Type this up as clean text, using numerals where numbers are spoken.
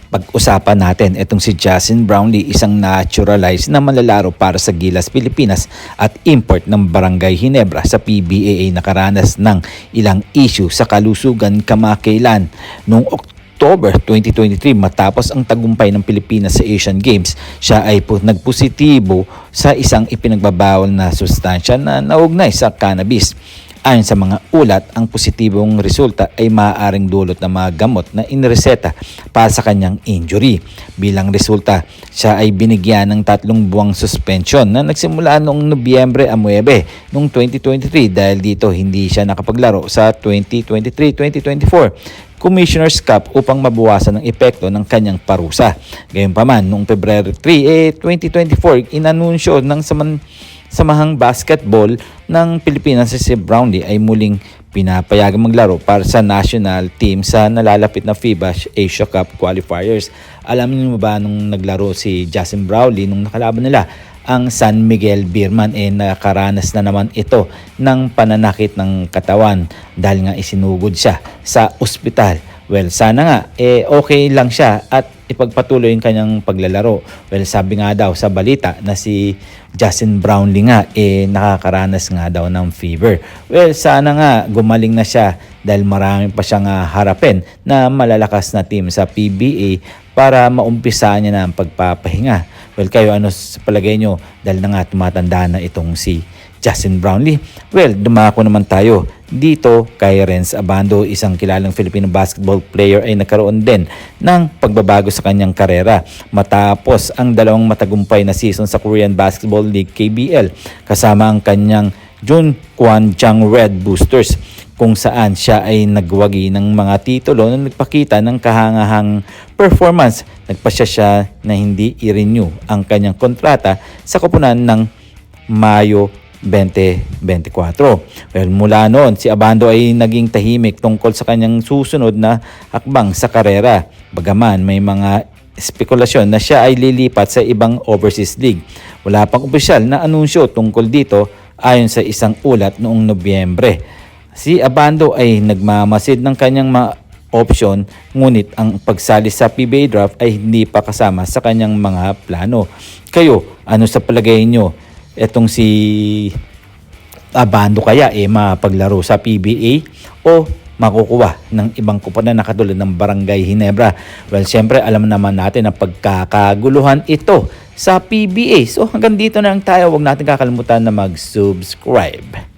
Pag-usapan natin itong si Justin Brownlee, isang naturalized na manlalaro para sa Gilas, Pilipinas at import ng Barangay Ginebra sa PBAA, nakaranas ng ilang issue sa kalusugan kamakailan. Noong October 2023, matapos ang tagumpay ng Pilipinas sa Asian Games, siya ay nagpositibo sa isang ipinagbabawal na sustansya na naugnay sa cannabis. Ayon sa mga ulat, ang positibong resulta ay maaaring dulot ng mga gamot na inireseta para sa kanyang injury. Bilang resulta, siya ay binigyan ng 3 buwang suspension na nagsimula noong Nobyembre 9 noong 2023 dahil dito hindi siya nakapaglaro sa 2023-2024 Commissioner's Cup upang mabawasan ang epekto ng kanyang parusa. Gayunpaman, noong Pebrero 3, 2024, inanunsyo ng Samahang Basketball ng Pilipinas si Brownlee ay muling pinapayagang maglaro para sa national team sa nalalapit na FIBA Asia Cup qualifiers. Alam niyo ba nung naglaro si Justin Brownlee nung nakalaban nila ang San Miguel Beerman, nakaranas na naman ito ng pananakit ng katawan dahil nga isinugod siya sa ospital. Well, sana nga okay lang siya at ipagpatuloy yung kanyang paglalaro. Well, sabi nga daw sa balita na si Justin Brownlee nga nakakaranas nga daw ng fever. Well, sana nga gumaling na siya dahil marami pa siyang harapin na malalakas na team sa PBA para maumpisa niya na ang pagpapahinga. Well, kayo ano sa palagay nyo dahil na nga tumatanda na itong si Justin Brownlee? Well, dumako naman tayo dito kay Renz Abando, isang kilalang Filipino basketball player ay nagkaroon din ng pagbabago sa kanyang karera matapos ang 2 matagumpay na season sa Korean Basketball League KBL kasama ang kanyang Jungkwanjang Red Boosters, kung saan siya ay nagwagi ng mga titulo na nagpakita ng kahangahang performance. Nagpasya siya na hindi i-renew ang kanyang kontrata sa koponan ng Mayo 2024. Well, mula noon, si Abando ay naging tahimik tungkol sa kanyang susunod na hakbang sa karera. Bagaman may mga spekulasyon na siya ay lilipat sa ibang overseas league. Wala pang opisyal na anunsyo tungkol dito ayon sa isang ulat noong Nobyembre. Si Abando ay nagmamasid ng kanyang option, ngunit ang pagsali sa PBA draft ay hindi pa kasama sa kanyang mga plano. Kayo, ano sa palagay nyo? Etong si Abando kaya mapaglaro sa PBA o makukuha ng ibang koponan na katulad ng Barangay Ginebra? Well, syempre alam naman natin na pagkakaguluhan ito sa PBA. So hanggang dito na lang tayo. Huwag natin kakalimutan na mag-subscribe.